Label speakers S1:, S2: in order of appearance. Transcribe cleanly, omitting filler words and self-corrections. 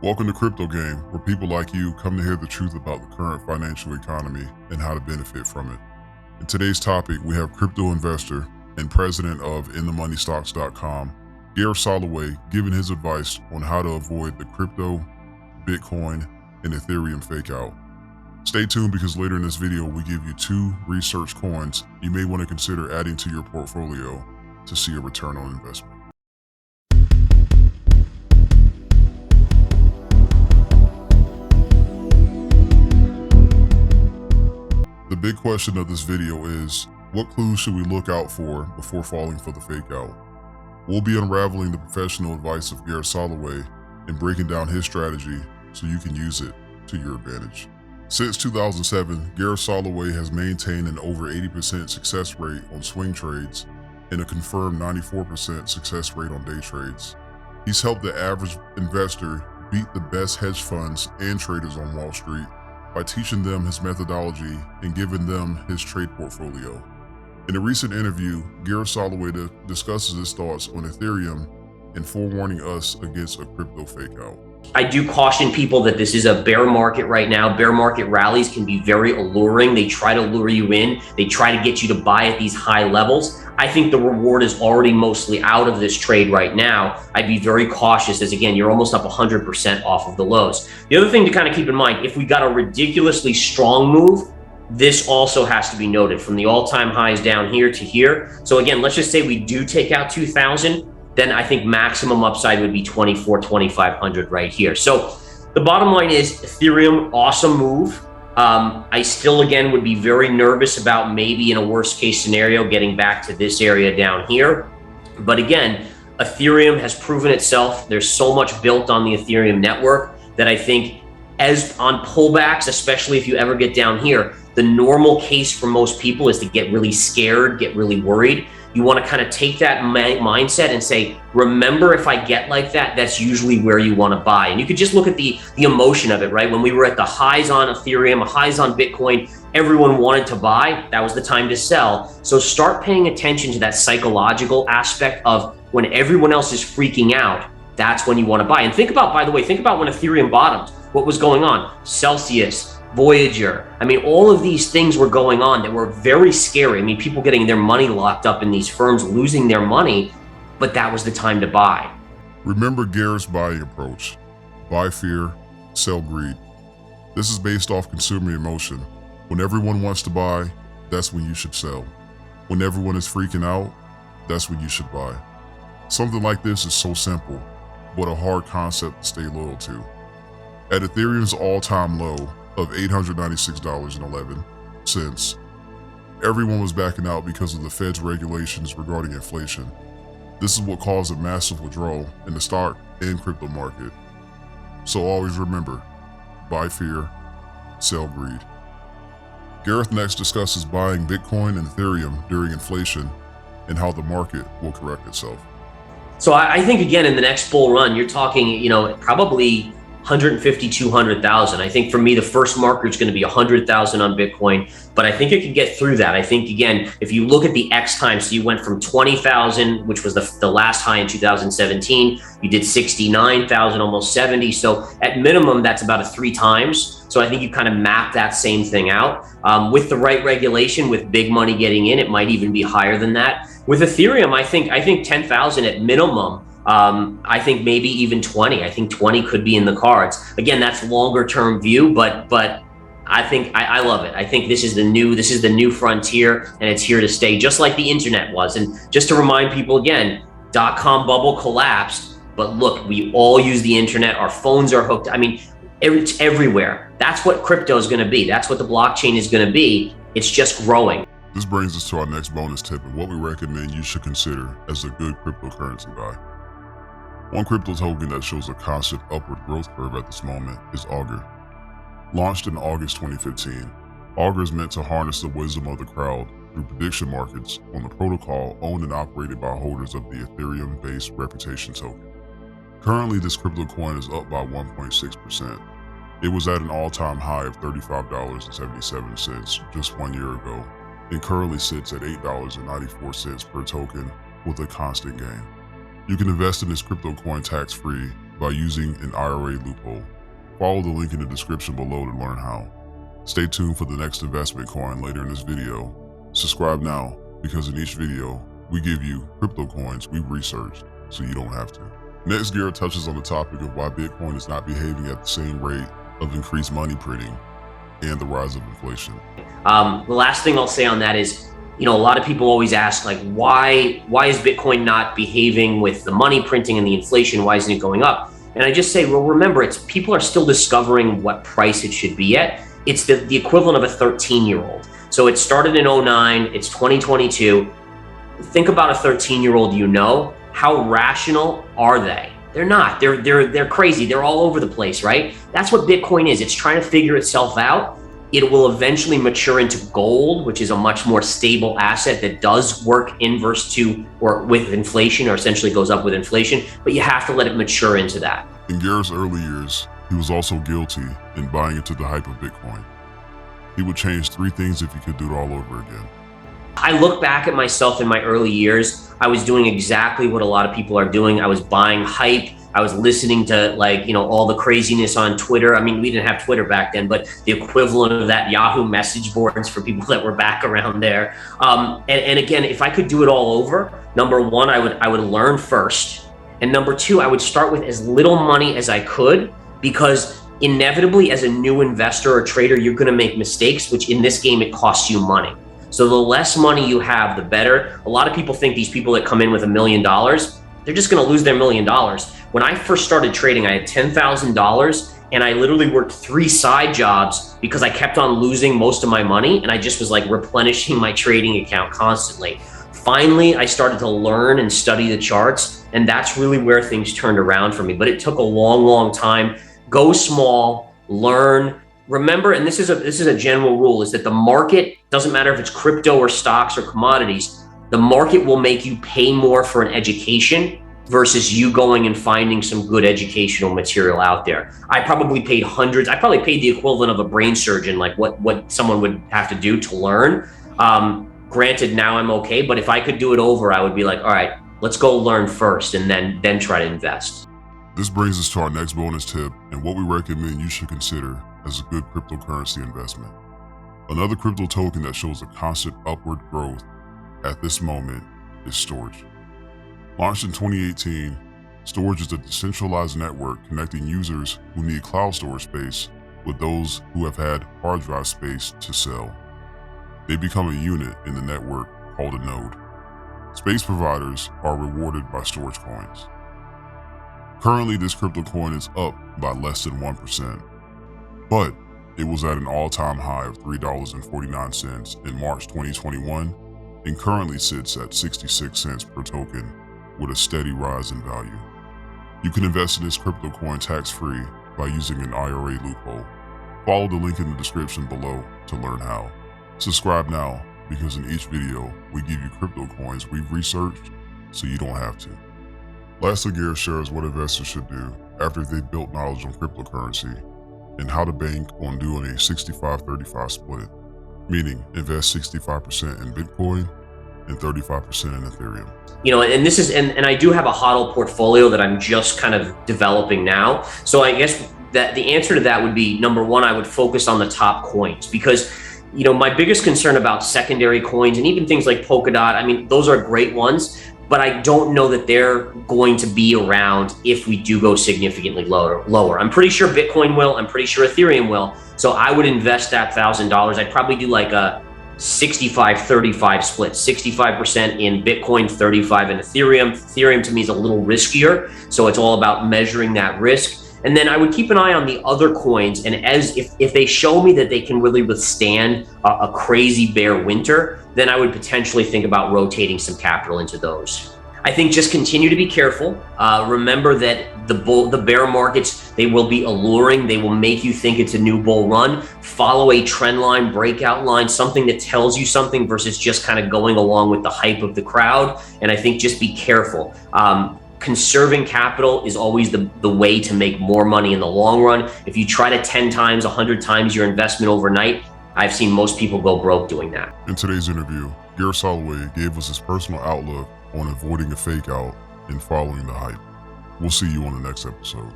S1: Welcome to Crypto Game, where people like you come to hear the truth about the current financial economy and how to benefit from it. In today's topic, we have crypto investor and president of InTheMoneyStocks.com, Gareth Soloway, giving his advice on how to avoid the crypto, Bitcoin, and Ethereum fake out. Stay tuned because later in this video, we give you 2 research coins you may want to consider adding to your portfolio to see a return on investment. The big question of this video is, what clues should we look out for before falling for the fake out? We'll be unraveling the professional advice of Gareth Soloway and breaking down his strategy so you can use it to your advantage. Since 2007, Gareth Soloway has maintained an over 80% success rate on swing trades and a confirmed 94% success rate on day trades. He's helped the average investor beat the best hedge funds and traders on Wall Street by teaching them his methodology and giving them his trade portfolio. In a recent interview, Gareth Soloway discusses his thoughts on Ethereum and forewarning us against a crypto fake out.
S2: I do caution people that this is a bear market right now. Bear market rallies can be very alluring. They try to lure you in. They try to get you to buy at these high levels. I think the reward is already mostly out of this trade right now. I'd be very cautious as, again, you're almost up 100% off of the lows. The other thing to kind of keep in mind, if we got a ridiculously strong move, this also has to be noted from the all-time highs down here to here. So again, let's just say we do take out 2,000. Then I think maximum upside would be 2,500 right here. So the bottom line is Ethereum, awesome move. I still, again, would be very nervous about maybe in a worst case scenario, getting back to this area down here. But again, Ethereum has proven itself. There's so much built on the Ethereum network that I think as on pullbacks, especially if you ever get down here, the normal case for most people is to get really scared, get really worried. You want to kind of take that mindset and say, remember, if I get like that, that's usually where you want to buy. And you could just look at the emotion of it, right? When we were at the highs on Ethereum, highs on Bitcoin, everyone wanted to buy. That was the time to sell. So start paying attention to that psychological aspect of when everyone else is freaking out, that's when you want to buy. And think about, by the way, think about when Ethereum bottomed, what was going on? Celsius, Voyager. I mean, all of these things were going on that were very scary. I mean, people getting their money locked up in these firms, losing their money, but that was the time to buy.
S1: Remember Gareth's buying approach: buy fear, sell greed. This is based off consumer emotion. When everyone wants to buy, that's when you should sell. When everyone is freaking out, that's when you should buy. Something like this is so simple, but a hard concept to stay loyal to. At Ethereum's all-time low of $896.11, everyone was backing out because of the Fed's regulations regarding inflation. This is what caused a massive withdrawal in the stock and crypto market. So always remember, buy fear, sell greed. Gareth next discusses buying Bitcoin and Ethereum during inflation and how the market will correct itself.
S2: So I think, again, in the next bull run, you're talking, probably 150, 200,000. I think for me, the first marker is going to be 100,000 on Bitcoin, but I think it could get through that. I think, again, if you look at the X time, so you went from 20,000, which was the last high in 2017, you did 69,000, almost 70. So at minimum, that's about 3 times. So I think you kind of map that same thing out. With the right regulation, with big money getting in, it might even be higher than that. With Ethereum, I think 10,000 at minimum. I think maybe even 20. I think 20 could be in the cards. Again, that's longer term view, but I think I love it. I think this is the new frontier, and it's here to stay, just like the internet was. And just to remind people again, .com bubble collapsed, but look, we all use the internet. Our phones are hooked. I mean, it's everywhere. That's what crypto is going to be. That's what the blockchain is going to be. It's just growing.
S1: This brings us to our next bonus tip and what we recommend you should consider as a good cryptocurrency buy. One crypto token that shows a constant upward growth curve at this moment is Augur. Launched in August 2015, Augur is meant to harness the wisdom of the crowd through prediction markets on the protocol owned and operated by holders of the Ethereum-based reputation token. Currently, this crypto coin is up by 1.6%. It was at an all-time high of $35.77 just 1 year ago, and currently sits at $8.94 per token with a constant gain. You can invest in this crypto coin tax-free by using an IRA loophole. Follow the link in the description below to learn how. Stay tuned for the next investment coin later in this video. Subscribe now, because in each video, we give you crypto coins we've researched so you don't have to. Next, Gareth touches on the topic of why Bitcoin is not behaving at the same rate of increased money printing and the rise of inflation.
S2: The last thing I'll say on that is, a lot of people always ask, like, why is Bitcoin not behaving with the money printing and the inflation? Why isn't it going up? And I just say, well, remember, people are still discovering what price it should be at. It's the equivalent of a 13-year-old. So it started in 2009, it's 2022. Think about a 13-year-old, how rational are they? They're not. They're crazy. They're all over the place, right? That's what Bitcoin is. It's trying to figure itself out. It will eventually mature into gold, which is a much more stable asset that does work inverse to or with inflation, or essentially goes up with inflation, but you have to let it mature into that.
S1: In Gareth's early years, he was also guilty in buying into the hype of Bitcoin. He would change 3 things if he could do it all over again.
S2: I look back at myself in my early years. I was doing exactly what a lot of people are doing. I was buying hype. I was listening to all the craziness on Twitter. I mean, we didn't have Twitter back then, but the equivalent of that, Yahoo message boards for people that were back around there. And again, if I could do it all over, number one, I would learn first. And number two, I would start with as little money as I could, because inevitably as a new investor or trader, you're going to make mistakes, which in this game, it costs you money. So the less money you have, the better. A lot of people think these people that come in with $1 million, they're just going to lose their $1 million. When I first started trading, I had $10,000 and I literally worked 3 side jobs because I kept on losing most of my money, and I just was like replenishing my trading account constantly. Finally, I started to learn and study the charts, and that's really where things turned around for me. But it took a long, long time. Go small, learn. Remember, and this is a general rule, is that the market, doesn't matter if it's crypto or stocks or commodities, the market will make you pay more for an education versus you going and finding some good educational material out there. I probably paid hundreds. I probably paid the equivalent of a brain surgeon, like what someone would have to do to learn. Granted, now I'm okay, but if I could do it over, I would be like, all right, let's go learn first and then try to invest.
S1: This brings us to our next bonus tip and what we recommend you should consider as a good cryptocurrency investment. Another crypto token that shows a constant upward growth at this moment is Storj. Launched in 2018, Storj is a decentralized network connecting users who need cloud storage space with those who have had hard drive space to sell. They become a unit in the network called a node. Space providers are rewarded by Storj coins. Currently, this crypto coin is up by less than 1%, but it was at an all-time high of $3.49 in March 2021 and currently sits at 66 cents per token with a steady rise in value. You can invest in this crypto coin tax-free by using an IRA loophole. Follow the link in the description below to learn how. Subscribe now, because in each video, we give you crypto coins we've researched so you don't have to. Lastly, Gareth shares what investors should do after they've built knowledge on cryptocurrency and how to bank on doing a 65-35 split, meaning invest 65% in Bitcoin and 35% in Ethereum.
S2: And this is, and I do have a HODL portfolio that I'm just kind of developing now. So I guess that the answer to that would be, number one, I would focus on the top coins, because my biggest concern about secondary coins and even things like Polkadot, I mean, those are great ones, but I don't know that they're going to be around if we do go significantly lower. I'm pretty sure Bitcoin will, I'm pretty sure Ethereum will. So I would invest that $1,000. I'd probably do like a 65-35 split, 65% in Bitcoin, 35 in Ethereum. Ethereum to me is a little riskier, so it's all about measuring that risk. And then I would keep an eye on the other coins, and if they show me that they can really withstand a crazy bear winter, then I would potentially think about rotating some capital into those. I think just continue to be careful. Remember that the bear markets, they will be alluring. They will make you think it's a new bull run. Follow a trend line, breakout line, something that tells you something versus just kind of going along with the hype of the crowd. And I think just be careful. Conserving capital is always the way to make more money in the long run. If you try to 10 times, 100 times your investment overnight, I've seen most people go broke doing that.
S1: In today's interview, Gareth Soloway gave us his personal outlook on avoiding a fake out and following the hype. We'll see you on the next episode.